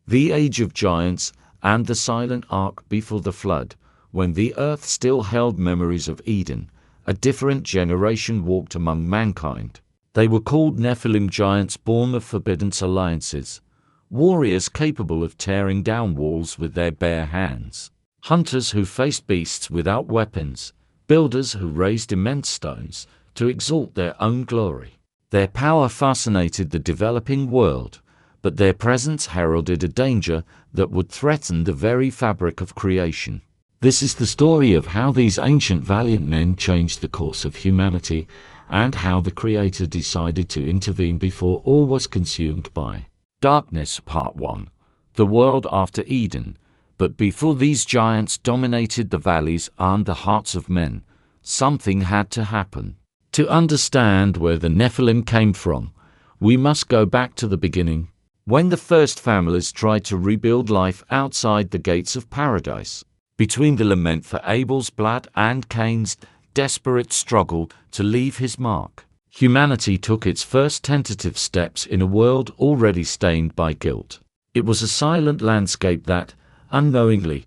the age of giants, and the silent ark before the flood, when the earth still held memories of Eden, a different generation walked among mankind. They were called Nephilim, giants born of forbidden alliances, warriors capable of tearing down walls with their bare hands, hunters who faced beasts without weapons, builders who raised immense stones to exalt their own glory. Their power fascinated the developing world, but their presence heralded a danger that would threaten the very fabric of creation. This is the story of how these ancient valiant men changed the course of humanity, and how the Creator decided to intervene before all was consumed by darkness. Part 1. The world after Eden. But before these giants dominated the valleys and the hearts of men, something had to happen. To understand where the Nephilim came from, we must go back to the beginning, when the first families tried to rebuild life outside the gates of paradise. Between the lament for Abel's blood and Cain's desperate struggle to leave his mark, humanity took its first tentative steps in a world already stained by guilt. It was a silent landscape that, unknowingly,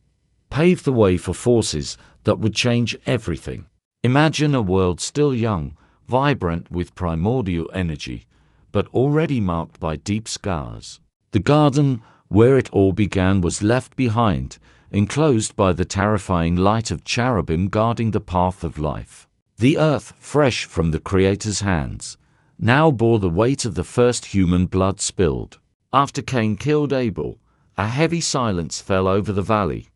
paved the way for forces that would change everything. Imagine a world still young, vibrant with primordial energy, but already marked by deep scars. The garden where it all began was left behind, enclosed by the terrifying light of cherubim guarding the path of life. The earth, fresh from the Creator's hands, now bore the weight of the first human blood spilled. After Cain killed Abel, a heavy silence fell over the valley.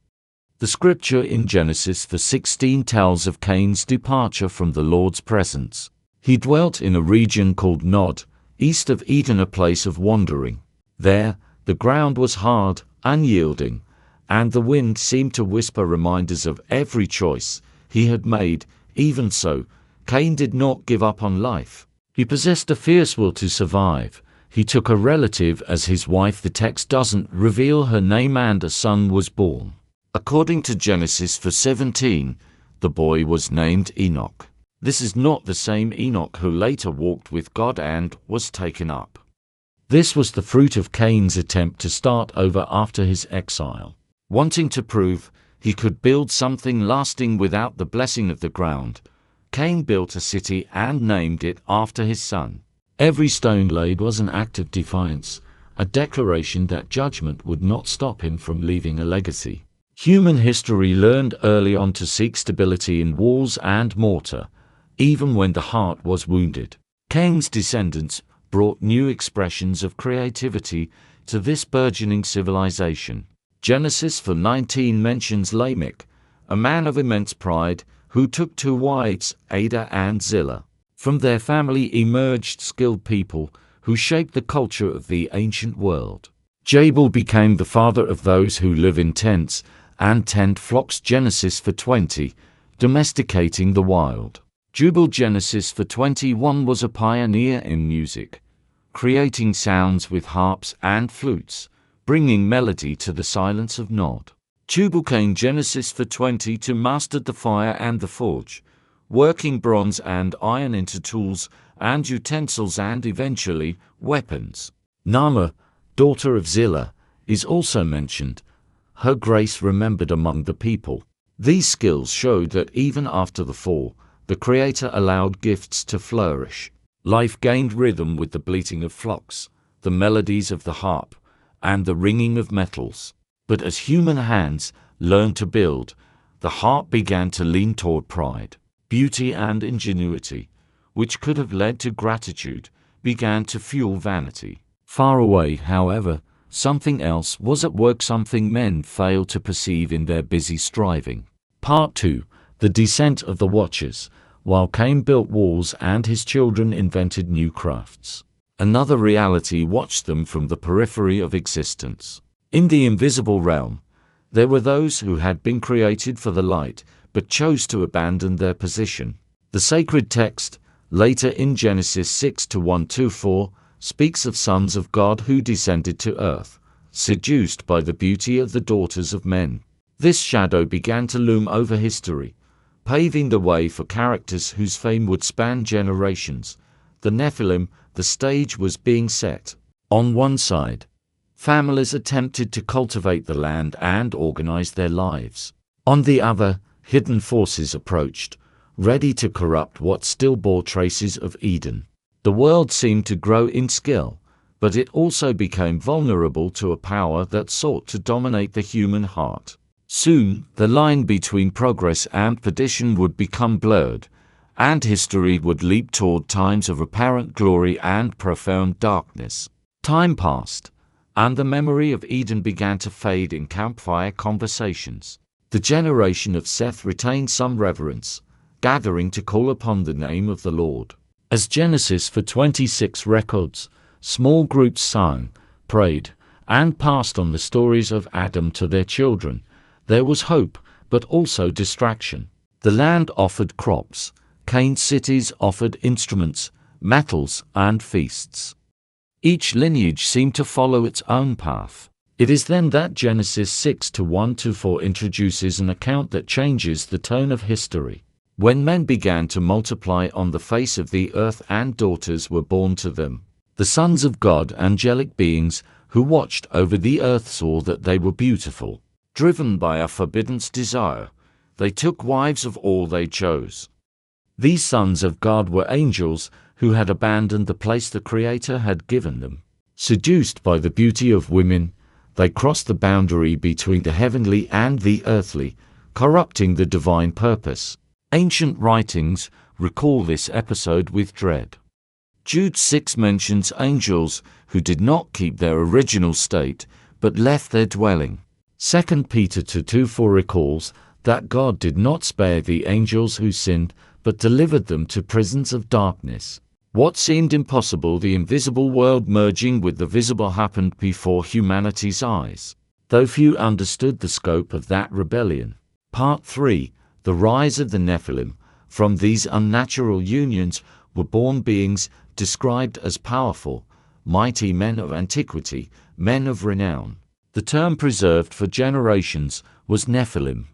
The scripture in Genesis 16 tells of Cain's departure from the Lord's presence. He dwelt in a region called Nod, east of Eden, a place of wandering. There, the ground was hard, unyielding, and the wind seemed to whisper reminders of every choice he had made. Even so, Cain did not give up on life. He possessed a fierce will to survive. He took a relative as his wife. The text doesn't reveal her name, and a son was born. According to Genesis 17, the boy was named Enoch. This is not the same Enoch who later walked with God and was taken up. This was the fruit of Cain's attempt to start over after his exile. Wanting to prove he could build something lasting without the blessing of the ground, Cain built a city and named it after his son. Every stone laid was an act of defiance, a declaration that judgment would not stop him from leaving a legacy. Human history learned early on to seek stability in walls and mortar, even when the heart was wounded. Cain's descendants brought new expressions of creativity to this burgeoning civilization. Genesis 19 mentions Lamech, a man of immense pride, who took 2 wives, Adah and Zillah. From their family emerged skilled people who shaped the culture of the ancient world. Jabal became the father of those who live in tents and tend flocks. Genesis 20, domesticating the wild. Jubal, Genesis 21, was a pioneer in music, creating sounds with harps and flutes, bringing melody to the silence of Nod. Tubal-Cain, Genesis 22, mastered the fire and the forge, working bronze and iron into tools and utensils and eventually weapons. Naamah, daughter of Zillah, is also mentioned, her grace remembered among the people. These skills showed that even after the fall, the Creator allowed gifts to flourish. Life gained rhythm with the bleating of flocks, the melodies of the harp, and the ringing of metals. But as human hands learned to build, the heart began to lean toward pride. Beauty and ingenuity, which could have led to gratitude, began to fuel vanity. Far away, however, something else was at work, something men failed to perceive in their busy striving. Part 2. The descent of the Watchers. While Cain built walls and his children invented new crafts, another reality watched them from the periphery of existence. In the invisible realm, there were those who had been created for the light, but chose to abandon their position. The sacred text, later in Genesis 6:1-4, speaks of sons of God who descended to earth, seduced by the beauty of the daughters of men. This shadow began to loom over history, paving the way for characters whose fame would span generations. The Nephilim, the stage was being set. On one side, Families attempted to cultivate the land and organize their lives. On the other, hidden forces approached, ready to corrupt what still bore traces of Eden. The world seemed to grow in skill, but it also became vulnerable to a power that sought to dominate the human heart. Soon, the line between progress and perdition would become blurred, and history would leap toward times of apparent glory and profound darkness. Time passed, and the memory of Eden began to fade in campfire conversations. The generation of Seth retained some reverence, gathering to call upon the name of the Lord. As Genesis 4:26 records, small groups sang, prayed, and passed on the stories of Adam to their children. There was hope, but also distraction. The land offered crops. Cain's cities offered instruments, metals, and feasts. Each lineage seemed to follow its own path. It is then that Genesis 6:1-4 introduces an account that changes the tone of history. When men began to multiply on the face of the earth and daughters were born to them, the sons of God, angelic beings, who watched over the earth, saw that they were beautiful. Driven by a forbidden desire, they took wives of all they chose. These sons of God were angels who had abandoned the place the Creator had given them. Seduced by the beauty of women, they crossed the boundary between the heavenly and the earthly, corrupting the divine purpose. Ancient writings recall this episode with dread. Jude 6 mentions angels who did not keep their original state, but left their dwelling. 2 Peter 2:4 recalls that God did not spare the angels who sinned, but delivered them to prisons of darkness. What seemed impossible, the invisible world merging with the visible, happened before humanity's eyes, though few understood the scope of that rebellion. Part 3. The rise of the Nephilim. From these unnatural unions were born beings described as powerful, mighty men of antiquity, men of renown. The term preserved for generations was Nephilim.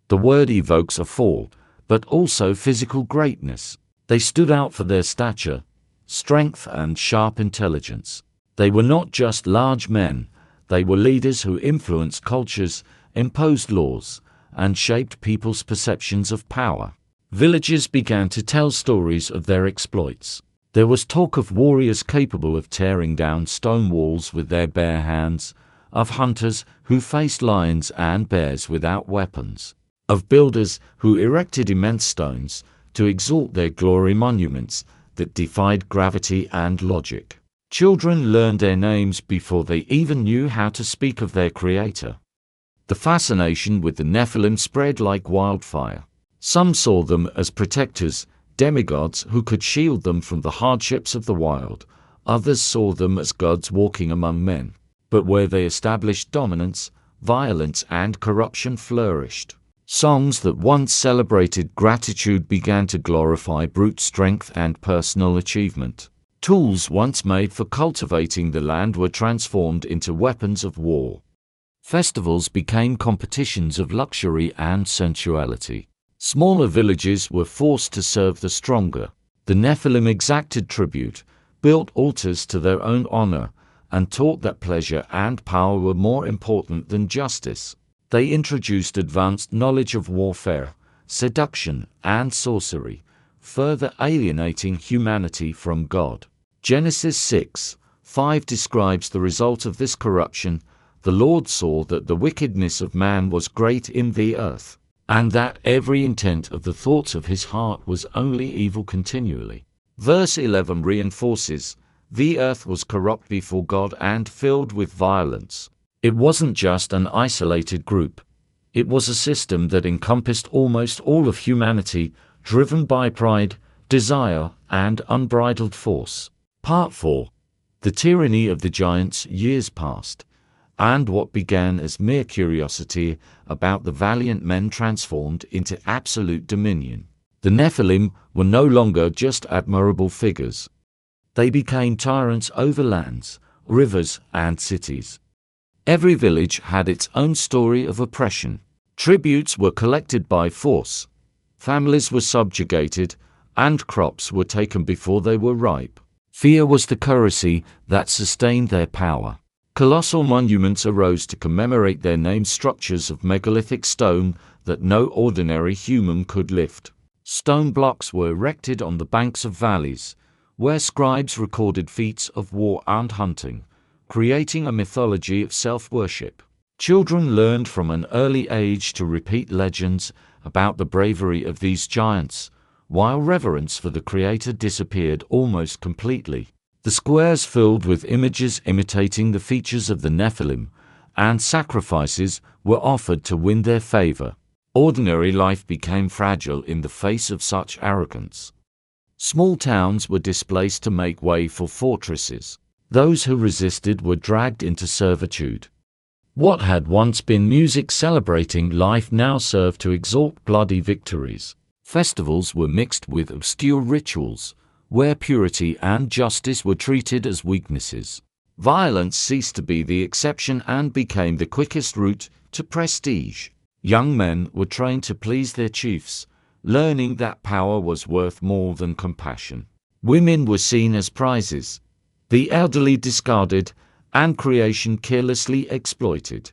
The word evokes a fall, but also physical greatness. They stood out for their stature, strength, and sharp intelligence. They were not just large men, they were leaders who influenced cultures, imposed laws, and shaped people's perceptions of power. Villages began to tell stories of their exploits. There was talk of warriors capable of tearing down stone walls with their bare hands, of hunters who faced lions and bears without weapons, of builders who erected immense stones to exalt their glory, monuments that defied gravity and logic. Children learned their names before they even knew how to speak of their creator. The fascination with the Nephilim spread like wildfire. Some saw them as protectors, demigods who could shield them from the hardships of the wild. Others saw them as gods walking among men. But where they established dominance, violence and corruption flourished. Songs that once celebrated gratitude began to glorify brute strength and personal achievement. Tools once made for cultivating the land were transformed into weapons of war. Festivals became competitions of luxury and sensuality. Smaller villages were forced to serve the stronger. The Nephilim exacted tribute, built altars to their own honor, and taught that pleasure and power were more important than justice. They introduced advanced knowledge of warfare, seduction, and sorcery, further alienating humanity from God. Genesis 6:5 describes the result of this corruption. The Lord saw that the wickedness of man was great in the earth, and that every intent of the thoughts of his heart was only evil continually. Verse 11 reinforces, the earth was corrupt before God and filled with violence. It wasn't just an isolated group. It was a system that encompassed almost all of humanity, driven by pride, desire, and unbridled force. Part 4. The tyranny of the giants. Years passed, and what began as mere curiosity about the valiant men transformed into absolute dominion. The Nephilim were no longer just admirable figures. They became tyrants over lands, rivers, and cities. Every village had its own story of oppression. Tributes were collected by force. Families were subjugated, and crops were taken before they were ripe. Fear was the currency that sustained their power. Colossal monuments arose to commemorate their names, structures of megalithic stone that no ordinary human could lift. Stone blocks were erected on the banks of valleys, where scribes recorded feats of war and hunting, creating a mythology of self-worship. Children learned from an early age to repeat legends about the bravery of these giants, while reverence for the Creator disappeared almost completely. The squares filled with images imitating the features of the Nephilim, and sacrifices were offered to win their favor. Ordinary life became fragile in the face of such arrogance. Small towns were displaced to make way for fortresses. Those who resisted were dragged into servitude. What had once been music celebrating life now served to exalt bloody victories. Festivals were mixed with obscure rituals, where purity and justice were treated as weaknesses. Violence ceased to be the exception and became the quickest route to prestige. Young men were trained to please their chiefs, learning that power was worth more than compassion. Women were seen as prizes, the elderly discarded, and creation carelessly exploited.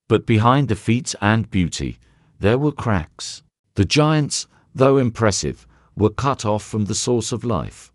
But behind the feats and beauty, there were cracks. The giants, though impressive, were cut off from the source of life.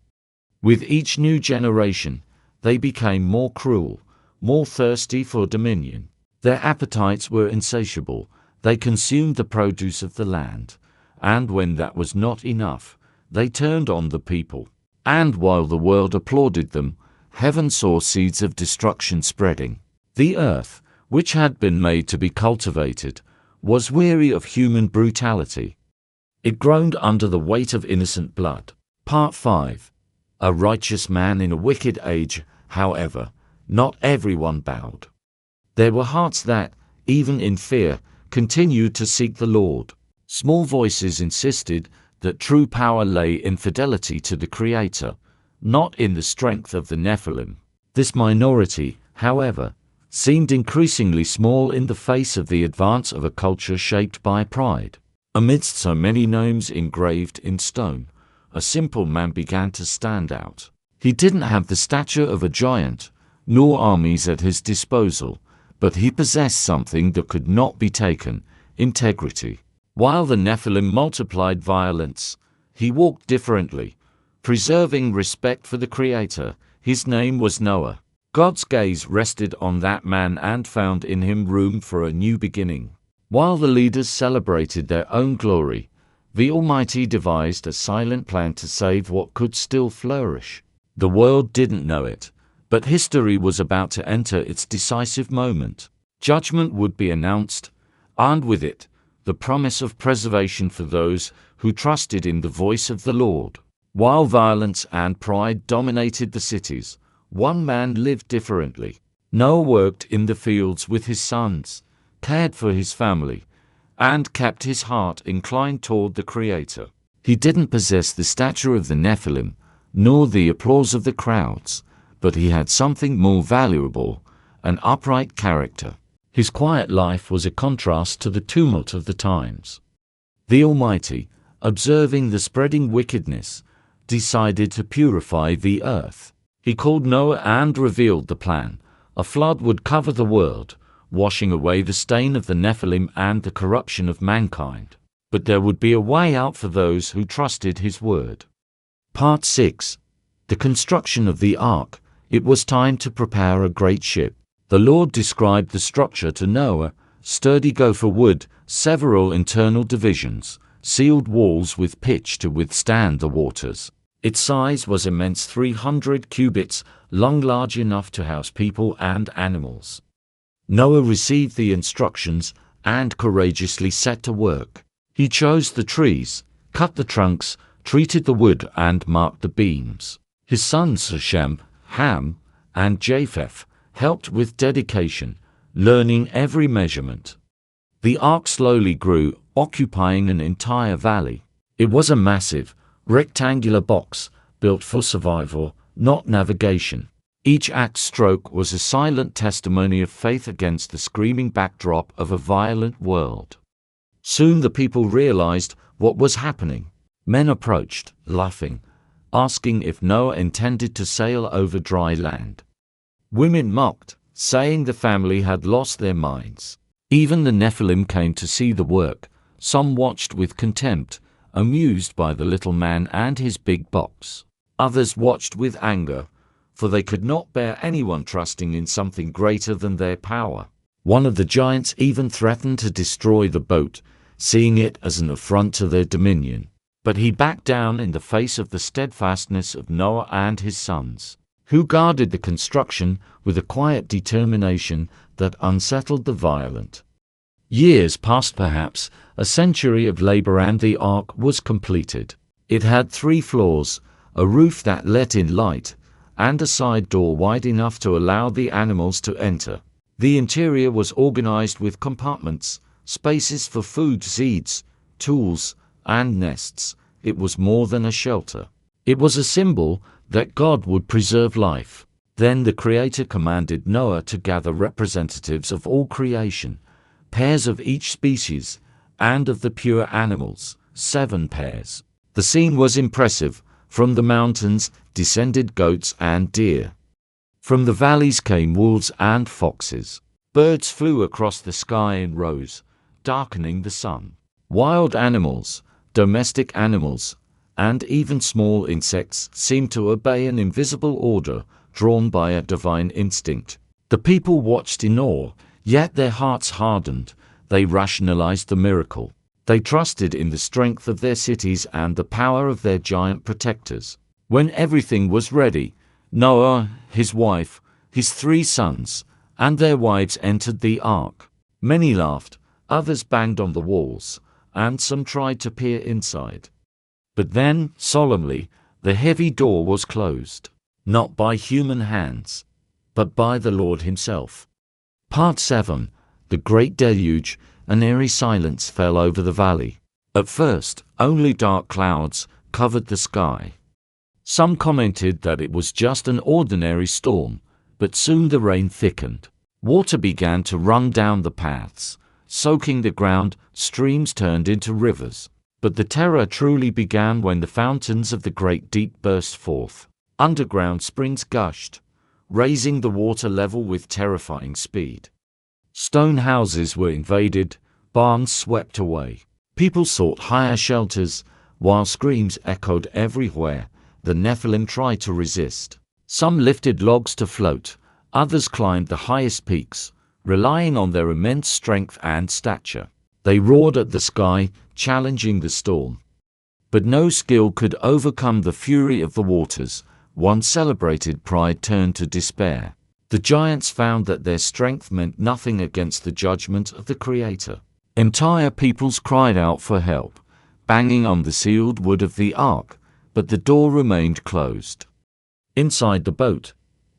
With each new generation, they became more cruel, more thirsty for dominion. Their appetites were insatiable. They consumed the produce of the land, and when that was not enough, they turned on the people. And while the world applauded them, heaven saw seeds of destruction spreading. The earth, which had been made to be cultivated, was weary of human brutality. It groaned under the weight of innocent blood. Part 5. A righteous man in a wicked age, however, not everyone bowed. There were hearts that, even in fear, continued to seek the Lord. Small voices insisted that true power lay in fidelity to the Creator, not in the strength of the Nephilim. This minority, however, seemed increasingly small in the face of the advance of a culture shaped by pride. Amidst so many names engraved in stone, a simple man began to stand out. He didn't have the stature of a giant, nor armies at his disposal, but he possessed something that could not be taken: integrity. While the Nephilim multiplied violence, he walked differently, preserving respect for the Creator. His name was Noah. God's gaze rested on that man and found in him room for a new beginning. While the leaders celebrated their own glory, the Almighty devised a silent plan to save what could still flourish. The world didn't know it, but history was about to enter its decisive moment. Judgment would be announced, and with it, the promise of preservation for those who trusted in the voice of the Lord. While violence and pride dominated the cities, one man lived differently. Noah worked in the fields with his sons, cared for his family, and kept his heart inclined toward the Creator. He didn't possess the stature of the Nephilim, nor the applause of the crowds, but he had something more valuable: an upright character. His quiet life was a contrast to the tumult of the times. The Almighty, observing the spreading wickedness, decided to purify the earth. He called Noah and revealed the plan. A flood would cover the world, washing away the stain of the Nephilim and the corruption of mankind. But there would be a way out for those who trusted his word. Part 6. The construction of the ark. It was time to prepare a great ship. The Lord described the structure to Noah: sturdy gopher wood, several internal divisions, sealed walls with pitch to withstand the waters. Its size was immense, 300 cubits long, large enough to house people and animals. Noah received the instructions and courageously set to work. He chose the trees, cut the trunks, treated the wood, and marked the beams. His sons Shem, Ham, and Japheth helped with dedication, learning every measurement. The ark slowly grew, occupying an entire valley. It was a massive, rectangular box, built for survival, not navigation. Each axe stroke was a silent testimony of faith against the screaming backdrop of a violent world. Soon the people realized what was happening. Men approached, laughing, asking if Noah intended to sail over dry land. Women mocked, saying the family had lost their minds. Even the Nephilim came to see the work. Some watched with contempt, amused by the little man and his big box. Others watched with anger, for they could not bear anyone trusting in something greater than their power. One of the giants even threatened to destroy the boat, seeing it as an affront to their dominion. But he backed down in the face of the steadfastness of Noah and his sons, who guarded the construction with a quiet determination that unsettled the violent. Years passed, perhaps a century of labor, and the ark was completed. It had 3 floors, a roof that let in light, and a side door wide enough to allow the animals to enter. The interior was organized with compartments, spaces for food, seeds, tools, and nests. It was more than a shelter. It was a symbol that God would preserve life. Then the Creator commanded Noah to gather representatives of all creation, pairs of each species, and of the pure animals, 7 pairs. The scene was impressive. From the mountains descended goats and deer. From the valleys came wolves and foxes. Birds flew across the sky in rows, darkening the sun. Wild animals, domestic animals, and even small insects seemed to obey an invisible order drawn by a divine instinct. The people watched in awe, yet their hearts hardened. They rationalized the miracle. They trusted in the strength of their cities and the power of their giant protectors. When everything was ready, Noah, his wife, his 3 sons, and their wives entered the ark. Many laughed, others banged on the walls, and some tried to peer inside. But then, solemnly, the heavy door was closed, not by human hands, but by the Lord himself. Part 7. The Great Deluge. An eerie silence fell over the valley. At first, only dark clouds covered the sky. Some commented that it was just an ordinary storm, but soon the rain thickened. Water began to run down the paths, soaking the ground. Streams turned into rivers. But the terror truly began when the fountains of the great deep burst forth. Underground springs gushed, raising the water level with terrifying speed. Stone houses were invaded, barns swept away. People sought higher shelters, while screams echoed everywhere. The Nephilim tried to resist. Some lifted logs to float, others climbed the highest peaks, relying on their immense strength and stature. They roared at the sky, challenging the storm. But no skill could overcome the fury of the waters. Once celebrated pride turned to despair. The giants found that their strength meant nothing against the judgment of the Creator. Entire peoples cried out for help, banging on the sealed wood of the ark, but the door remained closed. Inside the boat,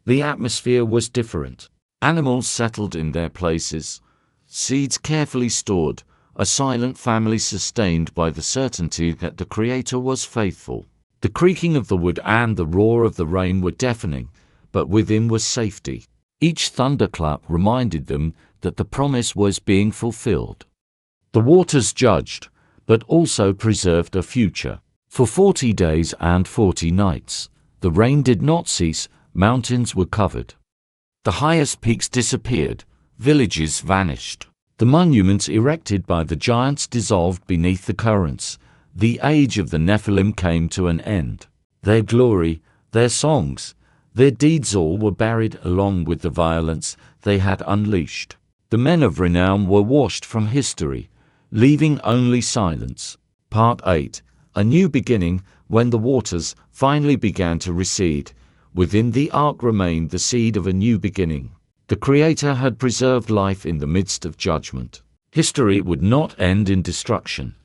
the atmosphere was different. Animals settled in their places, seeds carefully stored, a silent family sustained by the certainty that the Creator was faithful. The creaking of the wood and the roar of the rain were deafening, but within was safety. Each thunderclap reminded them that the promise was being fulfilled. The waters judged, but also preserved a future. For 40 days and 40 nights, the rain did not cease. Mountains were covered. The highest peaks disappeared, villages vanished. The monuments erected by the giants dissolved beneath the currents. The age of the Nephilim came to an end. Their glory, their songs, their deeds all were buried along with the violence they had unleashed. The men of renown were washed from history, leaving only silence. Part 8. A new beginning. When the waters finally began to recede, within the ark remained the seed of a new beginning. The Creator had preserved life in the midst of judgment. History would not end in destruction,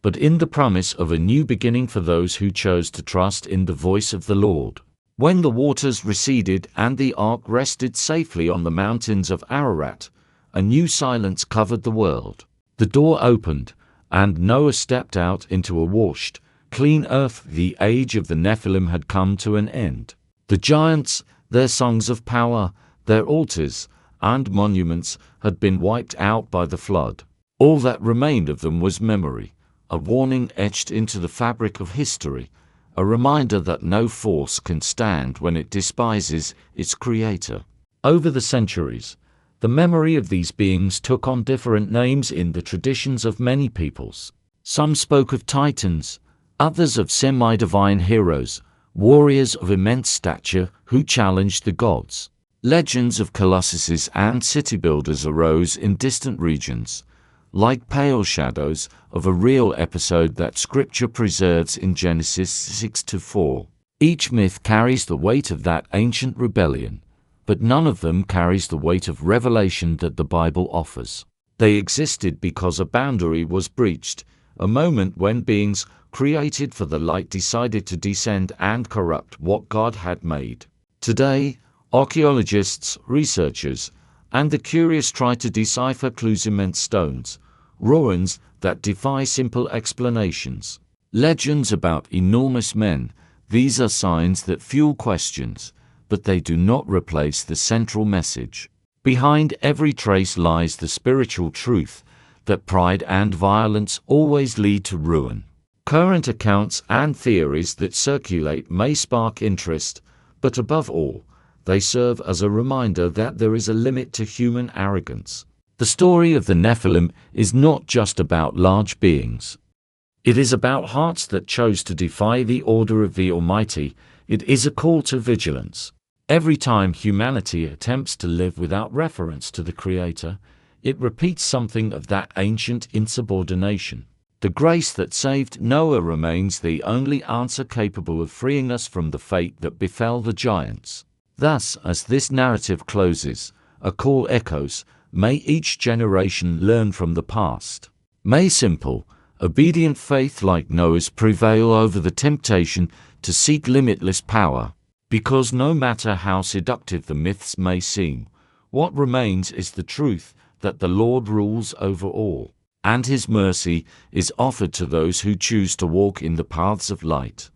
but in the promise of a new beginning for those who chose to trust in the voice of the Lord. When the waters receded and the ark rested safely on the mountains of Ararat, a new silence covered the world. The door opened, and Noah stepped out into a washed, clean earth. The age of the Nephilim had come to an end. The giants, their songs of power, their altars, and monuments had been wiped out by the flood. All that remained of them was memory, a warning etched into the fabric of history, a reminder that no force can stand when it despises its Creator. Over the centuries, the memory of these beings took on different names in the traditions of many peoples. Some spoke of titans, others of semi-divine heroes, warriors of immense stature who challenged the gods. Legends of colossuses and city builders arose in distant regions, like pale shadows of a real episode that Scripture preserves in Genesis 6-4. Each myth carries the weight of that ancient rebellion, but none of them carries the weight of revelation that the Bible offers. They existed because a boundary was breached, a moment when beings created for the light decided to descend and corrupt what God had made. Today, archaeologists, researchers, and the curious try to decipher clues: immense stones, ruins that defy simple explanations. Legends about enormous men, these are signs that fuel questions, but they do not replace the central message. Behind every trace lies the spiritual truth that pride and violence always lead to ruin. Current accounts and theories that circulate may spark interest, but above all, they serve as a reminder that there is a limit to human arrogance. The story of the Nephilim is not just about large beings. It is about hearts that chose to defy the order of the Almighty. It is a call to vigilance. Every time humanity attempts to live without reference to the Creator, it repeats something of that ancient insubordination. The grace that saved Noah remains the only answer capable of freeing us from the fate that befell the giants. Thus, as this narrative closes, a call echoes: may each generation learn from the past. May simple, obedient faith like Noah's prevail over the temptation to seek limitless power. Because no matter how seductive the myths may seem, what remains is the truth that the Lord rules over all, and His mercy is offered to those who choose to walk in the paths of light.